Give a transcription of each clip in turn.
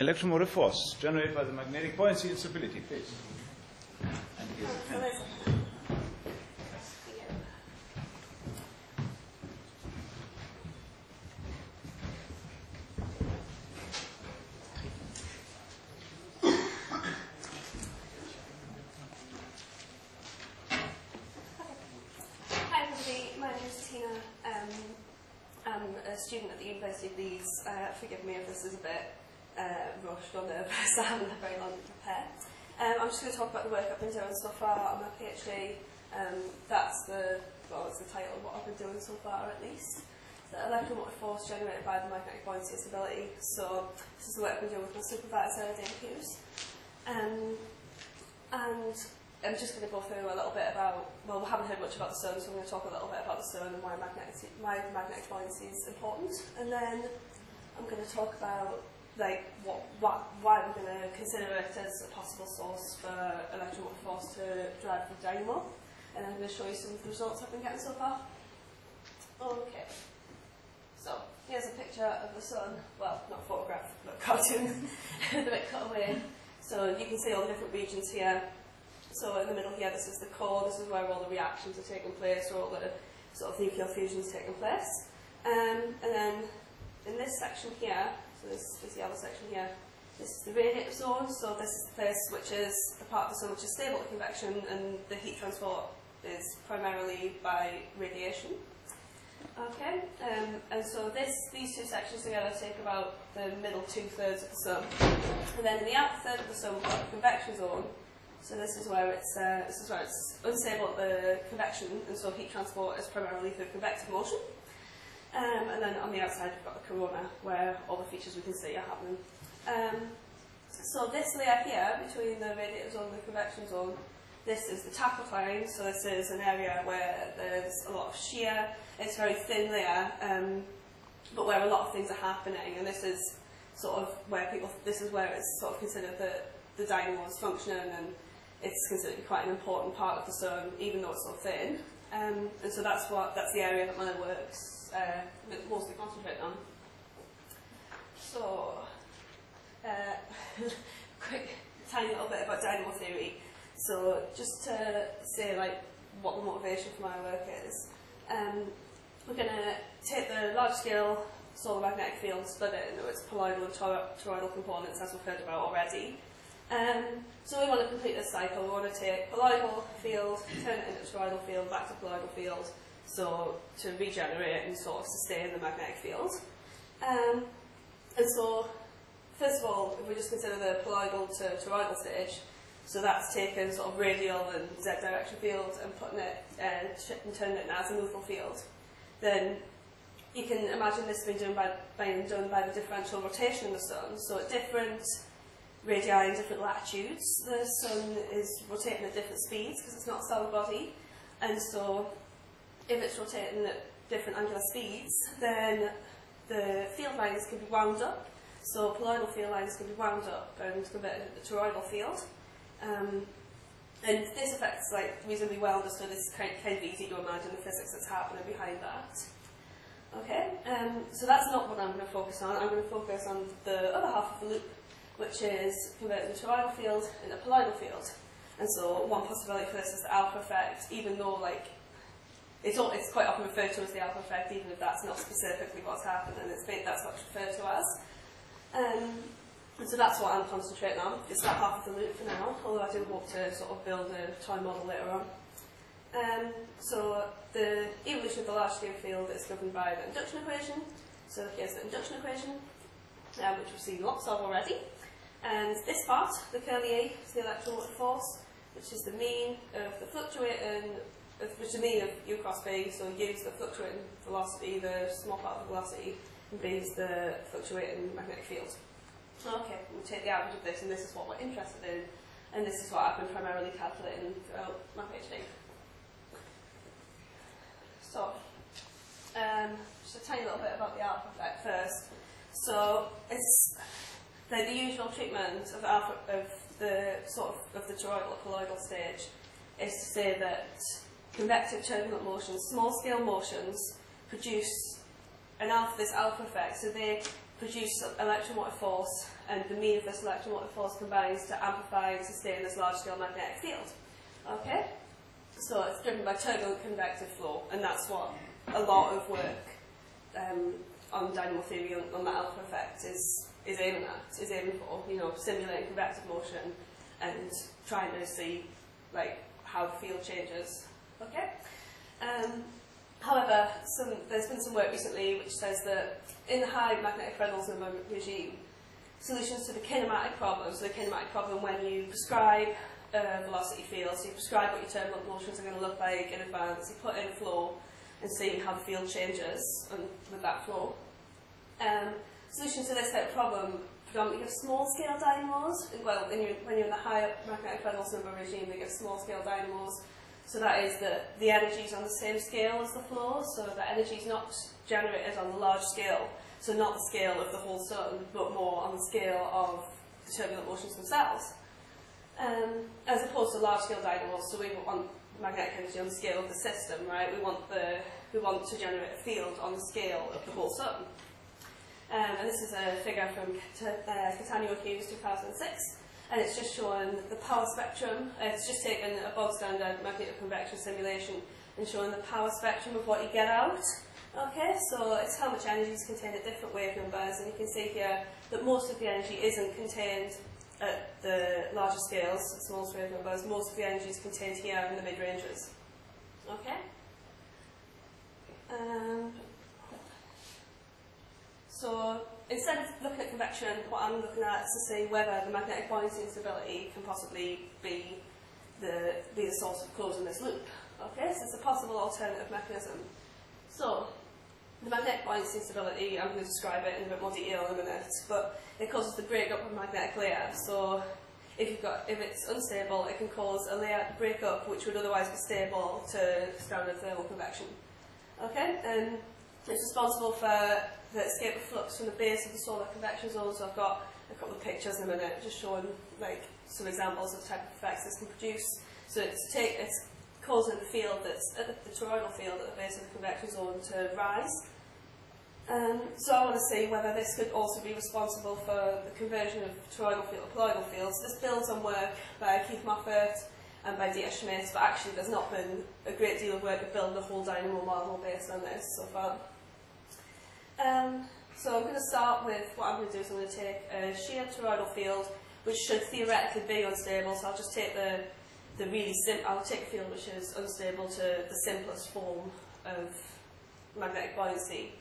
electromotive force generated by the magnetic buoyancy and stability, please. And here's a pen. I'm a student at the University of Leeds. Forgive me if this is a bit rushed or nervous. I haven't had very long to prepare. I'm just going to talk about the work I've been doing so far on my PhD. That's the title of what I've been doing so far, at least. The electromotive force generated by the magnetic buoyancy and stability. So this is the work I've been doing with my supervisor, Dave Hughes. And I'm just going to go through a little bit about, well, we haven't heard much about the sun, so I'm going to talk a little bit about the sun and why magnetic buoyancy is important. And then I'm going to talk about why we're going to consider it as a possible source for electromotive force to drive the dynamo. And I'm going to show you some of the results I've been getting so far. Okay. So here's a picture of the sun. Well, not a photograph, but a cartoon. The bit cut away. So you can see all the different regions here. So in the middle here, this is the core, this is where all the reactions are taking place, or all the sort of nuclear fusions taking place. And then in this section here, so this is the other section here, this is the radiative zone, so this is the place which is the part of the sun which is stable to convection, and the heat transport is primarily by radiation. Okay, and so these two sections together take about the middle 2/3 of the sun. And then in the outer third of the sun, we've got the convection zone. So this is where it's unstable at the convection, and so heat transport is primarily through convective motion. And then on the outside we've got the corona, where all the features we can see are happening. So this layer here, between the radiative zone and the convection zone, this is the taproot line. So this is an area where there's a lot of shear. It's a very thin layer, but where a lot of things are happening. And this is sort of where it's sort of considered that the dynamo is functioning, and it's considered quite an important part of the sun, even though it's so thin. And so that's the area that my work's mostly concentrating on. So, quick, tiny little bit about dynamo theory. So, just to say what the motivation for my work is, we're going to take the large-scale solar magnetic field and split it into its colloidal and toroidal components, as we've heard about already. So we want to complete this cycle. We want to take colloidal field, turn it into toroidal field, back to colloidal field, so to regenerate and sort of sustain the magnetic field. And so, first of all, if we just consider the colloidal to toroidal stage, so that's taken sort of radial and z-direction field and putting it and turning it into azimuthal field, then you can imagine this being done by the differential rotation of the sun. So at different radii and different latitudes, the sun is rotating at different speeds because it's not a solid body, and so if it's rotating at different angular speeds, then the field lines can be wound up. So colloidal field lines can be wound up and converted into toroidal field. And this affects reasonably well understood. It's kind of easy to imagine the physics that's happening behind that. Okay, so that's not what I'm going to focus on. I'm going to focus on the other half of the loop, which is converting the toroidal field into a colloidal field. And so one possibility for this is the alpha effect, even though it's quite often referred to as the alpha effect, even if that's not specifically what's happening. That's what's referred to as. And so that's what I'm concentrating on, just that half of the loop for now, although I do hope to sort of build a toy model later on. So the evolution of the large-scale field is governed by the induction equation. So here's the induction equation, which we've seen lots of already. And this part, the curly A, is the electromotive force, which is the mean of the fluctuating, which is the mean of U cross B. So U is the fluctuating velocity, the small part of the velocity, and B is the fluctuating magnetic field. Okay, we'll take the average of this, and this is what we're interested in, and this is what I've been primarily calculating throughout my PhD. So, just a tiny little bit about the alpha effect first. So, it's the usual treatment of the toroidal or colloidal stage is to say that convective turbulent motions, small-scale motions, produce this alpha effect. So produce electromotive force, and the mean of this electromotive force combines to amplify and sustain this large-scale magnetic field. Okay? So it's driven by turbulent convective flow, and that's what a lot of work on dynamo theory on the alpha effect is aiming for, you know, simulating convective motion and trying to see like how the field changes. Okay. However, there's been some work recently which says that in the high magnetic Reynolds number regime, solutions to the kinematic problem, so the kinematic problem when you prescribe a velocity field, so you prescribe what your turbulent motions are going to look like in advance, you put in a flow and see how the field changes with that flow. Solutions to this type of problem predominantly give small-scale dynamos. Well, when you're in the high magnetic Reynolds number regime, they give small-scale dynamos. So that is that the energy is on the same scale as the flow, so the energy is not generated on the large scale, so not the scale of the whole sun, but more on the scale of the turbulent motions themselves. As opposed to large-scale dynamos, so we want magnetic energy on the scale of the system, right? We want to generate a field on the scale of the whole sun. And this is a figure from Catania Hughes 2006, and it's just showing the power spectrum. It's just taken a bog standard magnetic convection simulation and showing the power spectrum of what you get out. Okay, so it's how much energy is contained at different wave numbers, and you can see here that most of the energy isn't contained at the larger scales, the smallest wave numbers. Most of the energy is contained here in the mid-ranges. Okay? So instead of looking at convection, what I'm looking at is to see whether the magnetic buoyancy instability can possibly be the source of closing this loop. Okay, so it's a possible alternative mechanism. So the magnetic buoyancy instability, I'm going to describe it in a bit more detail in a minute, but it causes the breakup of magnetic layer. So if it's unstable, it can cause a layer breakup which would otherwise be stable to standard thermal convection. Okay, and it's responsible for the escape of flux from the base of the solar convection zone. So I've got a couple of pictures in a minute just showing like some examples of the type of effects this can produce. So it's causing the field that's at the toroidal field at the base of the convection zone to rise. So I want to see whether this could also be responsible for the conversion of toroidal field to colloidal fields. This builds on work by Keith Moffat and by Dieter Schmidt, but actually there's not been a great deal of work to build the whole dynamo model based on this so far. So I'm going to start with what I'm going to do is I'm going to take a shear toroidal field which should theoretically be unstable, so I'll just take I'll take a field which is unstable to the simplest form of magnetic buoyancy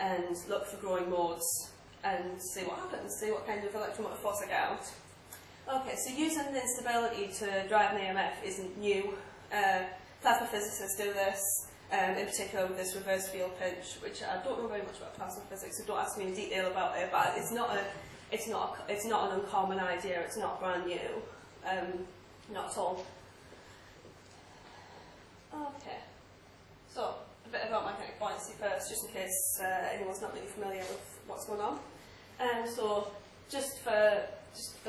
and look for growing modes and see what happens, see what kind of electromotive force I get out. Okay, so using the instability to drive an EMF isn't new. Plasma physicists do this, in particular with this reverse field pinch, which I don't know very much about plasma physics, so don't ask me in detail about it, but it's not an uncommon idea, it's not brand new, not at all. Okay, so a bit about magnetic buoyancy first, just in case anyone's not really familiar with what's going on. So just for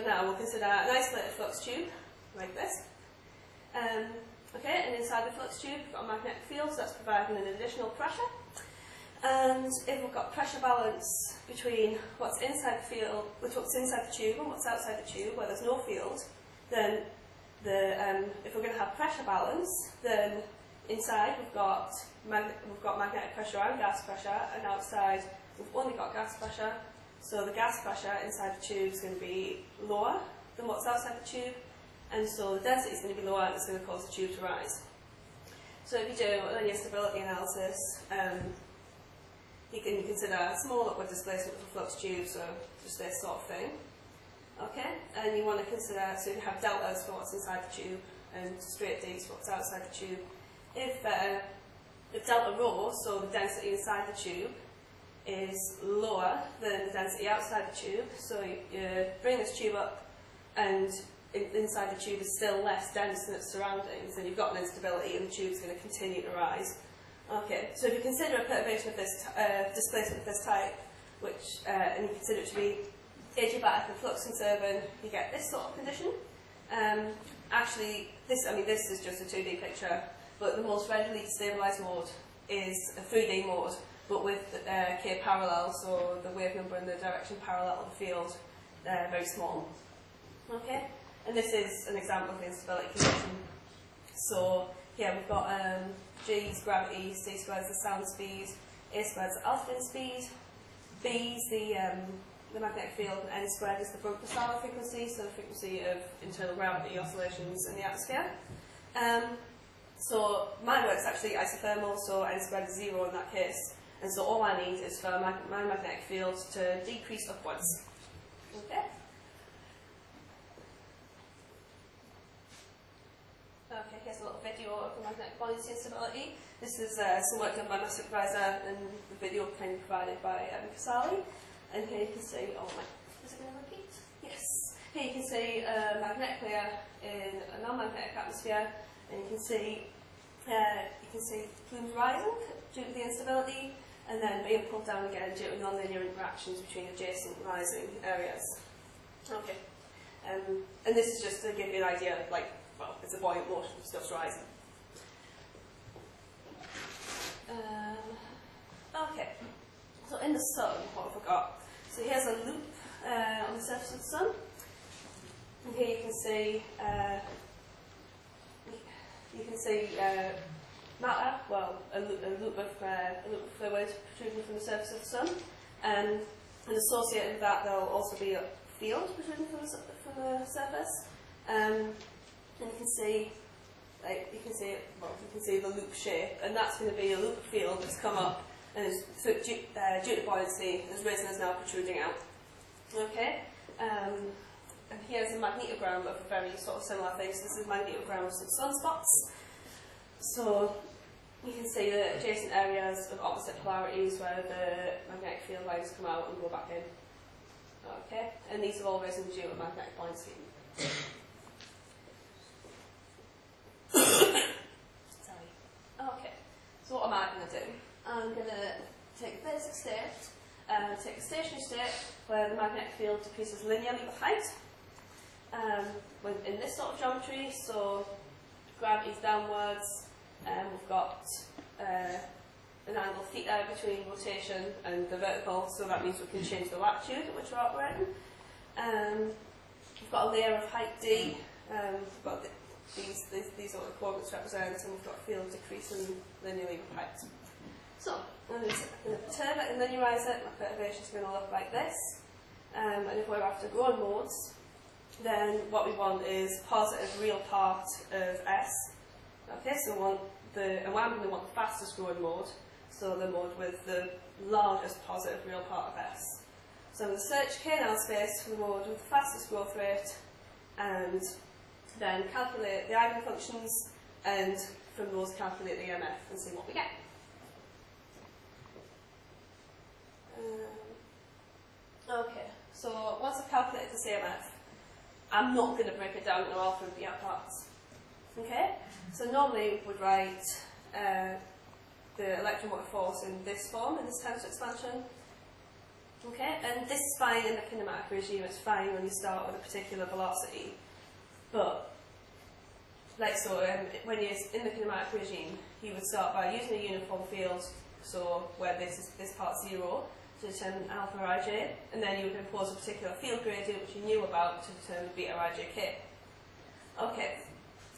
now, we'll consider an isolated flux tube, like this. Okay, and inside the flux tube, we've got a magnetic field, so that's providing an additional pressure. And if we've got pressure balance between what's inside the field, with what's inside the tube and what's outside the tube, where there's no field, then if we're going to have pressure balance, then inside we've got magnetic pressure and gas pressure, and outside we've only got gas pressure. So the gas pressure inside the tube is going to be lower than what's outside the tube, and so the density is going to be lower, and it's going to cause the tube to rise. So if you do a linear stability analysis, you can consider small upward displacement of a flux tube, so just this sort of thing. Okay, and you want to consider, so you have deltas for what's inside the tube and straight D's for what's outside the tube. If delta rho, so the density inside the tube, is lower than the density outside the tube, so you bring this tube up and inside the tube is still less dense than its surroundings, and you've got an instability and the tube's going to continue to rise. Okay, so if you consider a perturbation of this displacement of this type, which and you consider it to be adiabatic and flux conserving, you get this sort of condition. Actually, this is just a 2D picture, but the most readily stabilised mode is a 3D mode, but with k parallel, so the wave number and the direction parallel of the field, they're very small. Okay, and this is an example of the instability condition. So here we've got G is gravity, C squared is the sound speed, A squared is the altitude speed, B is the magnetic field, and N squared is the Brunt-Posada frequency, so the frequency of internal gravity oscillations in the atmosphere. So my work's actually isothermal, so N squared is 0 in that case, and so all I need is for my magnetic field to decrease upwards. Okay? Okay, here's a little video of the magnetic buoyancy instability. This is some work done by my supervisor, and the video kind of provided by Casali. And here you can see, is it going to repeat? Yes. Here you can see a magnetic layer in a non-magnetic atmosphere, and you can see plumes rising due to the instability, and then being pulled down again due to nonlinear interactions between adjacent rising areas. Okay. And this is just to give you an idea, like, well, it's a buoyant motion, stuff's rising. Okay. So in the sun, what have we got? So here's a loop on the surface of the sun. And here you can see matter, well, a loop of fluid protruding from the surface of the sun, and associated with that there will also be a field protruding from the surface. And you can see, the loop shape, and that's going to be a loop field that's come up, and is, so due to buoyancy, has risen, is now protruding out. Okay. And here's a magnetogram of a very sort of similar thing. So this is a magnetogram of some sunspots. So you can see the adjacent areas of opposite polarities where the magnetic field lines come out and go back in. Okay, and these have all risen due to magnetic buoyancy. Sorry. Okay, so what am I going to do? I'm going to take a basic state, take a stationary state where the magnetic field decreases linearly with height. When in this sort of geometry, so gravity's downwards, we've got an angle theta between rotation and the vertical, so that means we can change the latitude at which we're operating. We've got a layer of height d, we've got these are the coordinates represent, and we've got a field decreasing linearly with height. So, I'm going to perturb it and linearise it. My perturbation is going to look like this. And if we're after Gruen modes, then what we want is positive real part of S. Okay, so I'm going to want the fastest Gruen mode, so the mode with the largest positive real part of S. So I'm going to search K-null space for the mode with the fastest growth rate, and then calculate the eigenfunctions, and from those calculate the EMF and see what we get. Okay, so once I've calculated the CMF, I'm not going to break it down into alpha and beta parts. Okay, so normally we would write the electromotive force in this form, in this tensor expansion. Okay, and this is fine in the kinematic regime, it's fine when you start with a particular velocity. But, like so, when you're in the kinematic regime, you would start by using a uniform field, so where this part's 0, to determine alpha ij, and then you would impose a particular field gradient which you knew about to determine beta ijk. Okay,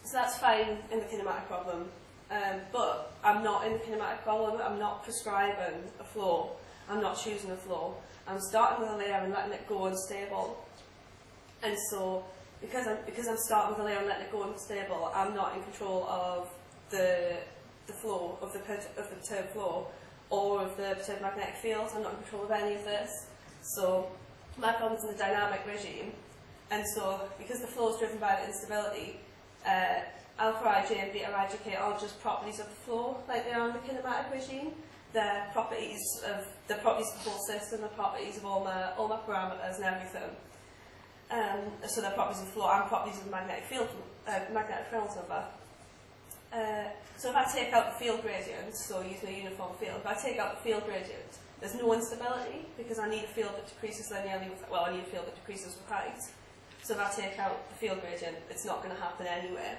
so that's fine in the kinematic problem, but I'm not in the kinematic problem, I'm not prescribing a flow, I'm not choosing a flow, I'm starting with a layer and letting it go unstable. And so, because I'm starting with a layer and letting it go unstable, I'm not in control of the flow, of the perturbed flow, or of the perturbed magnetic field. I'm not in control of any of this. So my problem's in the dynamic regime, and so because the flow is driven by the instability, alpha ij and beta ijk aren't just properties of the flow like they are in the kinematic regime. They're properties of the whole system, the properties of all my parameters and everything. So they're properties of the flow and properties of the magnetic field, magnetic Reynolds number. So if I take out the field gradient, so using a uniform field, if I take out the field gradient, there's no instability because I need a field that decreases linearly with, well, I need a field that decreases with height. So if I take out the field gradient, it's not going to happen anyway.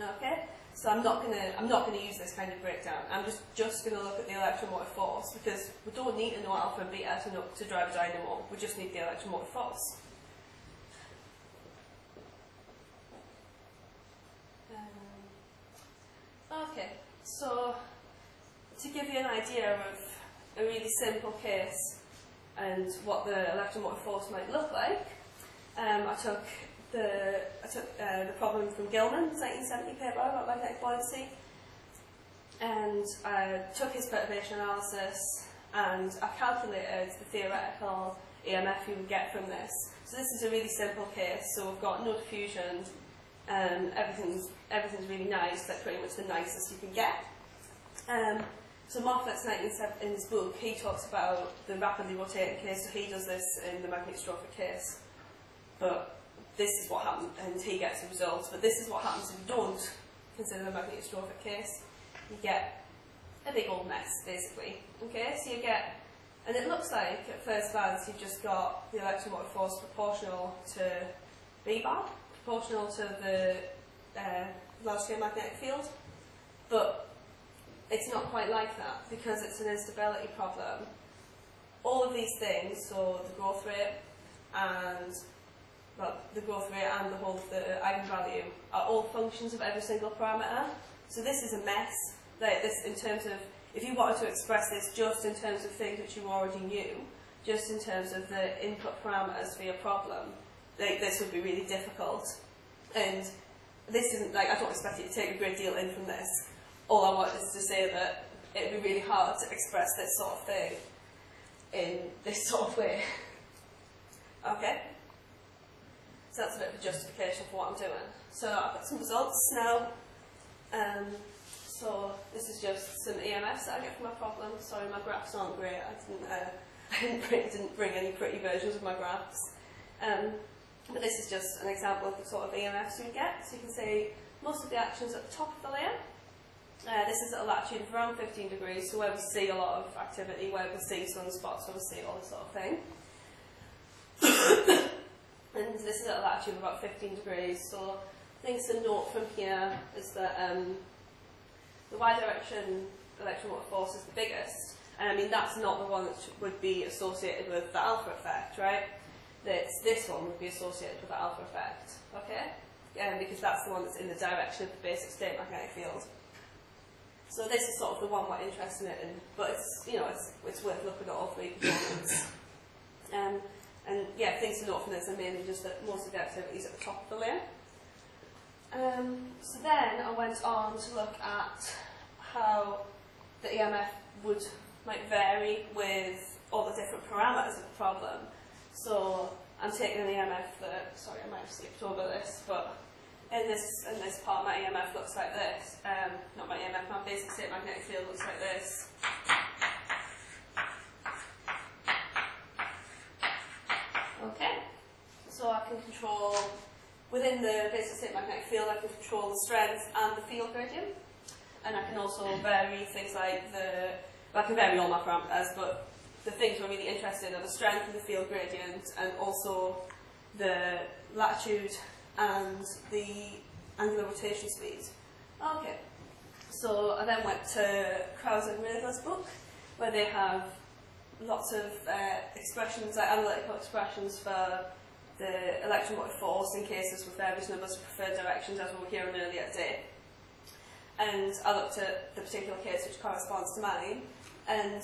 Okay? So I'm not gonna use this kind of breakdown. I'm just gonna look at the electromotive force, because we don't need to know alpha and beta to drive a dynamo. We just need the electromotive force. Okay, so to give you an idea of a really simple case and what the electromotive force might look like, I took the problem from Gilman's 1970 paper about magnetic buoyancy, and I took his perturbation analysis and I calculated the theoretical EMF you would get from this. So this is a really simple case. So we've got no diffusion, and everything's really nice, like pretty much the nicest you can get. So Moffat's in his book, he talks about the rapidly rotating case, so he does this in the magnetostrophic case. But this is what happens, and he gets the results. But this is what happens if you don't consider the magnetostrophic case. You get a big old mess, basically. Okay, so you get, and it looks like at first glance you've just got the electromotive force proportional to B bar, proportional to the large-scale magnetic field. But it's not quite like that, because it's an instability problem. All of these things, so the growth rate and the whole of the eigenvalue, are all functions of every single parameter. So this is a mess. Like this, in terms of, if you wanted to express this just in terms of things which you already knew, just in terms of the input parameters for your problem, like this would be really difficult. And this isn't like, I don't expect you to take a great deal in from this. All I want is to say that it would be really hard to express this sort of thing in this sort of way. Okay? So that's a bit of a justification for what I'm doing. So I've got some results now. So this is just some EMFs that I get from my problem. Sorry, my graphs aren't great. I didn't bring any pretty versions of my graphs. But this is just an example of the sort of EMFs you get. So you can see most of the actions at the top of the layer. This is at a latitude of around 15 degrees, so where we see a lot of activity, where we see sunspots, where we see all this sort of thing. And this is at a latitude of about 15 degrees, so things to note from here is that the y direction electromotive force is the biggest, and I mean that's not the one that would be associated with the alpha effect, right? This one would be associated with the alpha effect, okay? Because that's the one that's in the direction of the basic state magnetic field. So this is sort of the one we're interested in, but it's, you know, it's worth looking at all three components. And yeah, things to note from this are mainly just that most of the activity is at the top of the layer. So then I went on to look at how the EMF might vary with all the different parameters of the problem. So I'm taking an EMF that, sorry, I might have skipped over this, but in this part my EMF looks like this. Not my EMF, my basic state magnetic field looks like this. Okay, so I can control, within the basic state magnetic field I can control the strength and the field gradient. And I can also vary things like I can vary all my parameters, but the things we're really interested in are the strength and the field gradient, and also the latitude and the angular rotation speed. Okay, so I then went to Krause and Riedler's book, where they have lots of expressions, like analytical expressions for the electromotive force in cases with various numbers of preferred directions, as we were hearing earlier today. And I looked at the particular case which corresponds to mine, and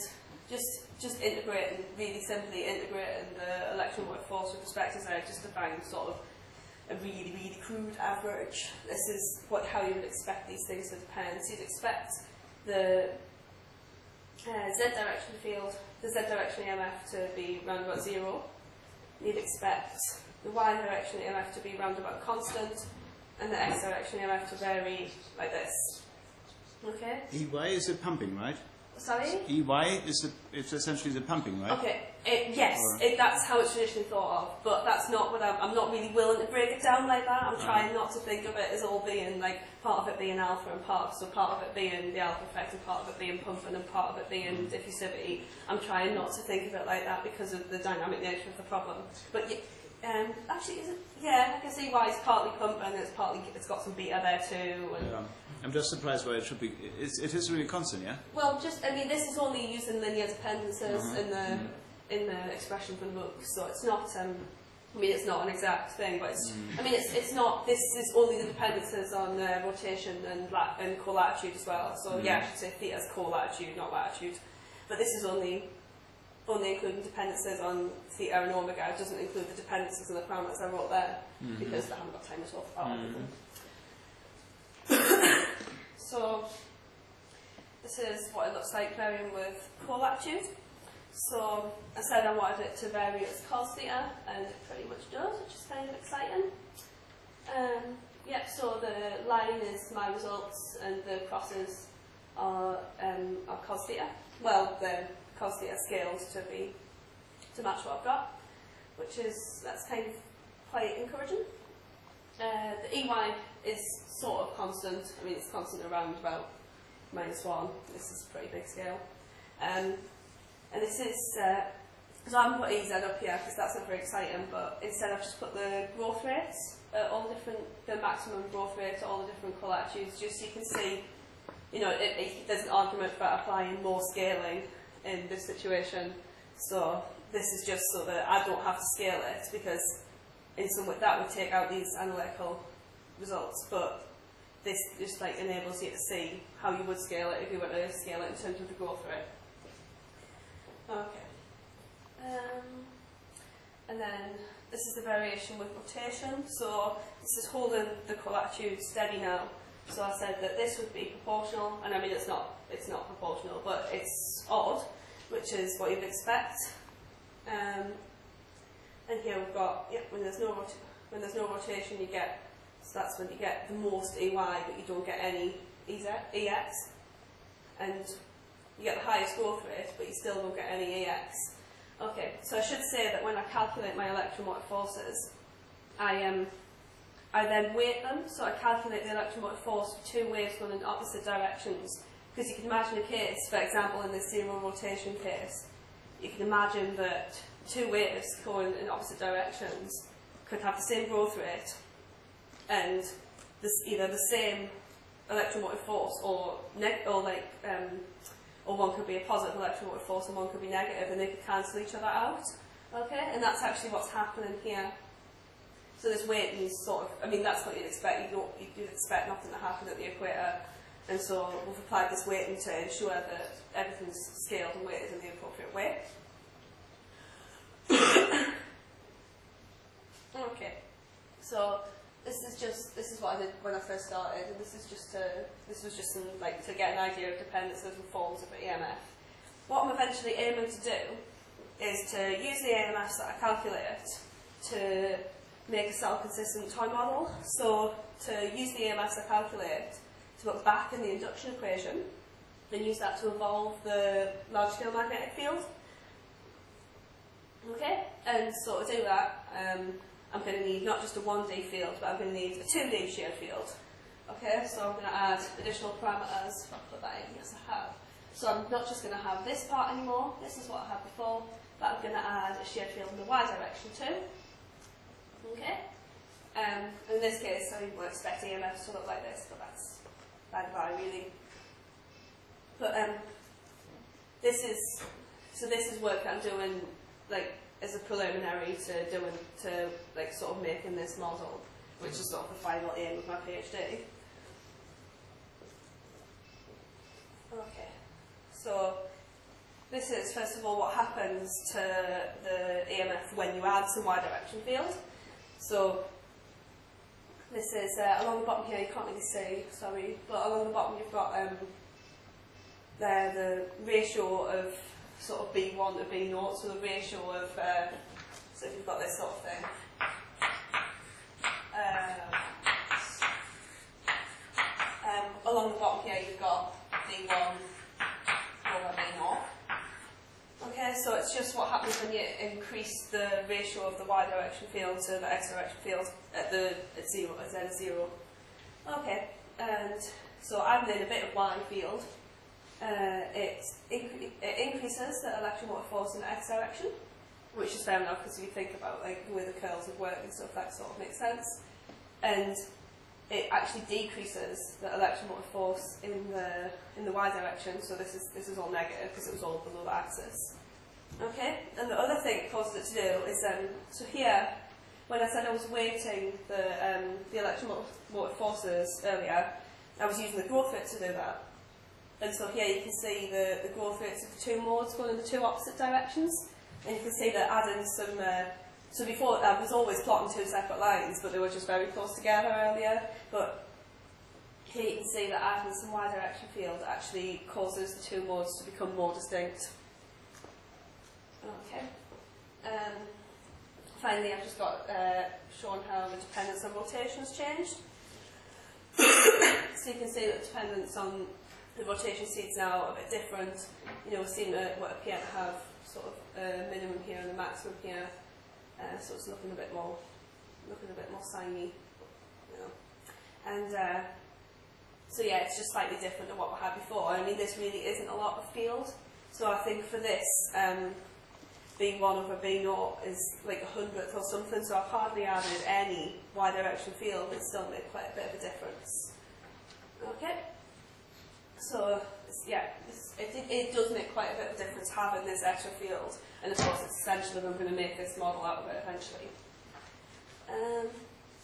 just integrating, really simply integrating the electromotive force with respect to Z, just to find sort of a really, really crude average. This is how you would expect these things to depend. So you'd expect the Z direction field, the Z direction EMF to be round about 0. You'd expect the Y direction EMF to be round about constant, and the X direction EMF to vary like this. Okay? EY is the pumping, right? Sorry? EY is it's essentially the pumping, right? Okay, yes, that's how it's traditionally thought of, but that's not what I'm not really willing to break it down like that. I'm trying not to think of it as all being like part of it being alpha and part of it being the alpha effect and part of it being pumping and part of it being diffusivity. I'm trying not to think of it like that because of the dynamic nature of the problem. But Actually, is it? Yeah, I can see why it's partly pump and it's got some beta there too. And Yeah. I'm just surprised why it should be. It is really constant, yeah. well, I mean, this is only using linear dependencies in the expression from the book, so it's not. I mean, it's not an exact thing, but it's. I mean, it's not. This is only the dependencies on rotation and co-latitude as well. So yeah, I should say theta is co-latitude, not latitude. But this is only including dependencies on theta and omega. It doesn't include the dependencies on the parameters I wrote there because they haven't got time to talk about everything. So this is what it looks like varying with co-latitude. So I said I wanted it to vary as cos theta, and it pretty much does, which is kind of exciting. Yep, so the line is my results, and the crosses are cos theta. Well, the cos theta scales to match what I've got, that's kind of quite encouraging. The EY is sort of constant. I mean, it's constant around about -1. This is a pretty big scale. And this is, so I haven't put EZ up here because that's not very exciting, but instead I've just put the growth rates, the maximum growth rates at all the different co-latitudes, just so you can see, you know, there's an argument for applying more scaling in this situation. So this is just so that I don't have to scale it, because in some way that would take out these analytical results, but this just like enables you to see how you would scale it if you were to scale it in terms of the growth rate. Okay. And then this is the variation with rotation. So this is holding the co-latitude steady now. So I said that this would be proportional, and I mean it's not proportional, but it's odd, which is what you'd expect. And here we've got, when there's no rotation, you get, so that's when you get the most EY, but you don't get any EX, and you get the highest growth rate, but you still don't get any EX. Okay, so I should say that when I calculate my electromotive forces, I then weight them, so I calculate the electromotive force for two waves going in opposite directions. Because you can imagine a case, for example, in the zero rotation case, you can imagine that two waves going in opposite directions could have the same growth rate and either the same electromotive force or one could be a positive electromotive force and one could be negative, and they could cancel each other out. Okay, and that's actually what's happening here. So this weighting is sort of, I mean, that's what you'd expect. You'd expect nothing to happen at the equator, and so we've applied this weighting to ensure that everything's scaled and weighted in the appropriate way. Okay, so this is what I did when I first started, and this was just to get an idea of dependencies and forms of the EMF. What I'm eventually aiming to do is to use the EMFs that I calculate to make a cell-consistent toy model. So to use the EMFs I calculate to put back in the induction equation and use that to evolve the large-scale magnetic field. Okay, and so to do that, I'm going to need not just a 1D field, but I'm going to need a 2D shear field. Okay, so I'm going to add additional parameters. I'll put that in, yes I have. So I'm not just going to have this part anymore, this is what I had before, but I'm going to add a shear field in the Y direction too. Okay, in this case, I mean, we're expecting EMFs to look like this, but that's by the by really. But this is work that I'm doing like as a preliminary to like sort of making this model, which is sort of the final aim of my PhD. Okay, so this is first of all what happens to the EMF when you add some Y direction field. So this is along the bottom here, you can't really see, sorry, but along the bottom you've got there the ratio of sort of B1 to B0, so the ratio of, so if you've got this sort of thing, along the bottom here you've got B1 over B0. Okay, so it's just what happens when you increase the ratio of the Y direction field to the X direction field at Z of 0. Okay, and so adding in a bit of Y field, it increases the electromotive force in the X direction. which is fair enough because if you think about like the way the curls would work and stuff, that sort of makes sense. And it actually decreases the electromotive force in the y direction, so this is all negative because it was all below the axis. Okay, and the other thing it causes it to do is so here, when I said I was weighting the electromotive forces earlier, I was using the growth rate to do that. And so here you can see the growth rates of the two modes going in the two opposite directions, and you can see that adding some. So before I was always plotting two separate lines, but they were just very close together earlier. But here you can see that adding some y direction field actually causes the two modes to become more distinct. Okay. Finally, I've just got shown how the dependence on rotation has changed. So you can see that dependence on the rotation speeds now are a bit different. You know, we're seeing what appear to have sort of a minimum here and a maximum here. So it's looking a bit more signy, you know. And so yeah, it's just slightly different than what we had before. I mean, this really isn't a lot of field. So I think for this, B1 over B0 is like 100th or something. So I've hardly added any y direction field. It still made quite a bit of a difference. Okay. So yeah, it does make quite a bit of a difference having this extra field, and of course it's essential that I'm going to make this model out of it eventually.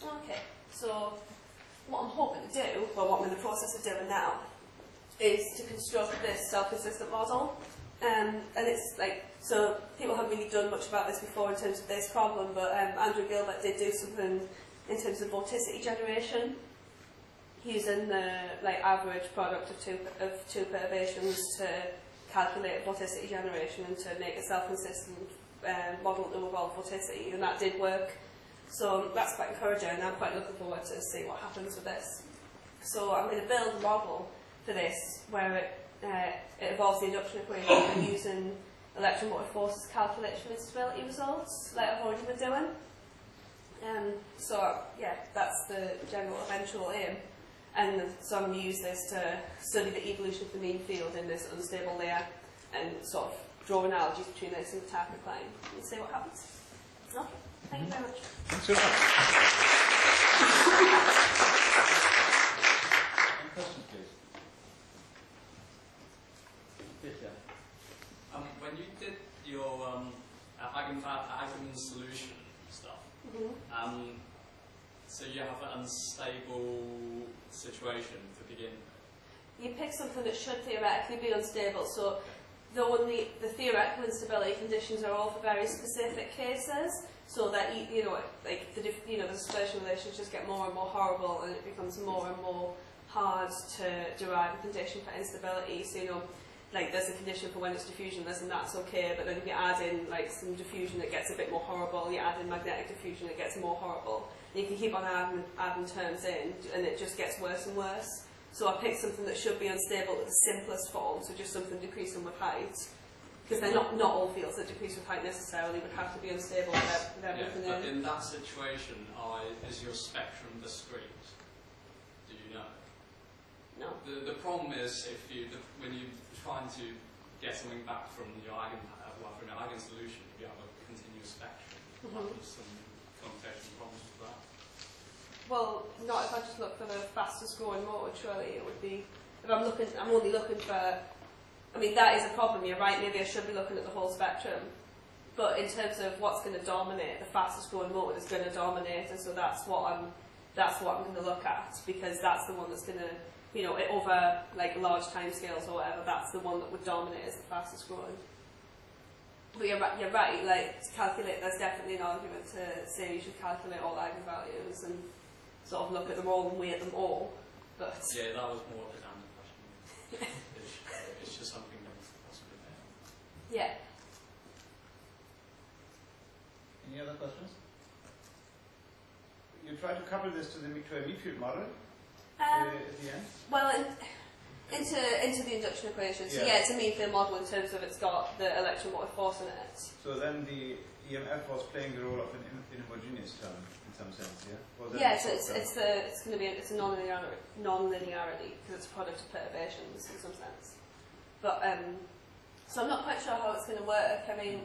Okay, so what I'm hoping to do, well what I'm in the process of doing now, is to construct this self-consistent model. And it's like, so people haven't really done much about this before in terms of this problem, but Andrew Gilbert did do something in terms of vorticity generation, using the average product of two perturbations to calculate vorticity generation and to make a self-consistent model of overall vorticity, and that did work. So that's quite encouraging, and I'm quite looking forward to see what happens with this. So I'm going to build a model for this where it involves the induction equation and using electromotive forces calculated from instability results, like I've already been doing. So yeah, that's the general eventual aim. And so I'm going to use this to study the evolution of the mean field in this unstable layer and sort of draw analogies between this and the Target line and see what happens. Okay, thank you very much. Thanks so much. Any questions, please? Yes, yeah. When you did your eigensolution stuff, so you have an unstable situation to begin with. You pick something that should theoretically be unstable, so the theoretical instability conditions are all for very specific cases, so that the dispersion relations just get more and more horrible, and it becomes more and more hard to derive a condition for instability. So there's a condition for when it's diffusion, and that's okay, but then if you add in some diffusion, it gets a bit more horrible. You add in magnetic diffusion, it gets more horrible. And you can keep on adding terms in, and it just gets worse and worse. So I picked something that should be unstable at the simplest form, so just something decreasing with height. Because they're not all fields that decrease with height necessarily would have to be unstable with everything in. But in that situation, is your spectrum discrete? Do you know? No. The problem is when you're trying to get something back from your eigensolution, if you have a continuous spectrum, there's some computational problems with that. Well, not if I just look for the fastest growing mode. Surely it would be. If I'm only looking for. I mean, that is a problem. You're right. Maybe I should be looking at the whole spectrum. But in terms of what's going to dominate, the fastest growing mode is going to dominate, and so that's what I'm going to look at, because that's the one that's going to. Over large timescales or whatever, that's the one that would dominate as the fastest growing. But you're right, to calculate, there's definitely an argument to say you should calculate all eigenvalues and sort of look at them all and weight them all. But yeah, that was more of a random question. It's just something that's possibly there. Yeah. Any other questions? You try to couple this to a mean field model? At the end? Well, into the induction equation. So yeah, it's a mean field model in terms of it's got the electromotive force in it. So then the EMF was playing the role of an inhomogeneous term in some sense, yeah? Yeah, so it's a non-linearity because it's a product of perturbations in some sense. But so I'm not quite sure how it's going to work. I mean,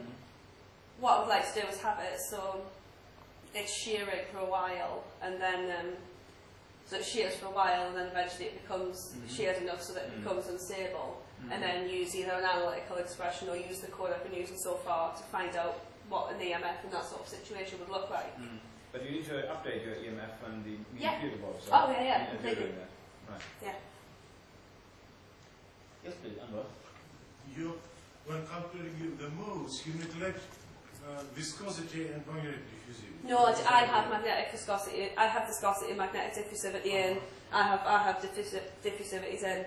what I would like to do is have it so it's shearing for a while, and then so it shears for a while, and then eventually it becomes sheared enough so that it becomes unstable, and then use either an analytical expression or use the code I've been using so far to find out what an EMF in that sort of situation would look like. But you need to update your EMF when the field evolves. So yeah, completely. Right. Yeah. Yes, please, Anwar. When calculating the modes, you neglect viscosity and magnetic diffusivity. No, I have magnetic viscosity. I have viscosity and magnetic diffusivity in. I have diffusivities in.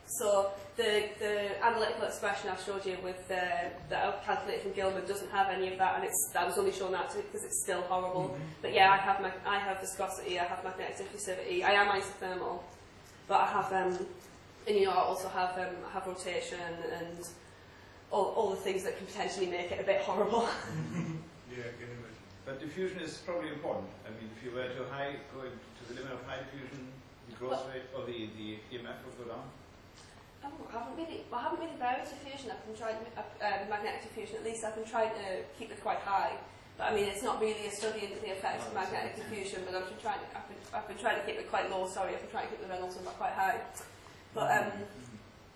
So the analytical expression I showed you with that I calculated from Gilman doesn't have any of that, and I was only showing that because it's still horrible. But yeah, I have viscosity. I have magnetic diffusivity. I am isothermal, but I have and I also have rotation and all the things that can potentially make it a bit horrible. Yeah, I can imagine. But diffusion is probably important. I mean, if you were to go to the limit of high diffusion, the growth rate or the EMF would go down. I haven't really varied diffusion. I've been trying magnetic diffusion. At least I've been trying to keep it quite high. But I mean, it's not really a study into the effects of magnetic diffusion. But I've been trying to keep it quite low. Sorry, I've been trying to keep the Reynolds number quite high. But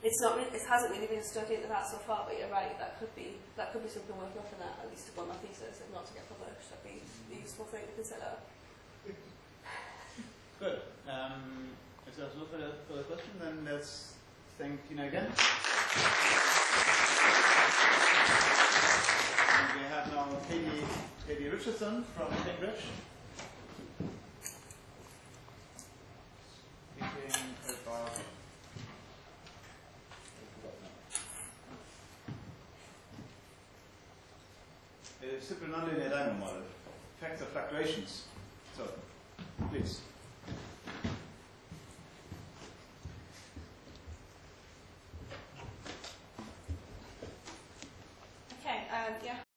it hasn't really been a study into that so far. But you're right, that could be something worth looking at least to go on my thesis, if not to get published. That'd be a useful thing to consider. Good. If there's no further question, then let's thank Tina again. And we have now Katie Richardson from Cambridge. Speaking about a simple nonlinear dynamo model, effects of fluctuations. So, please. Okay. Yeah.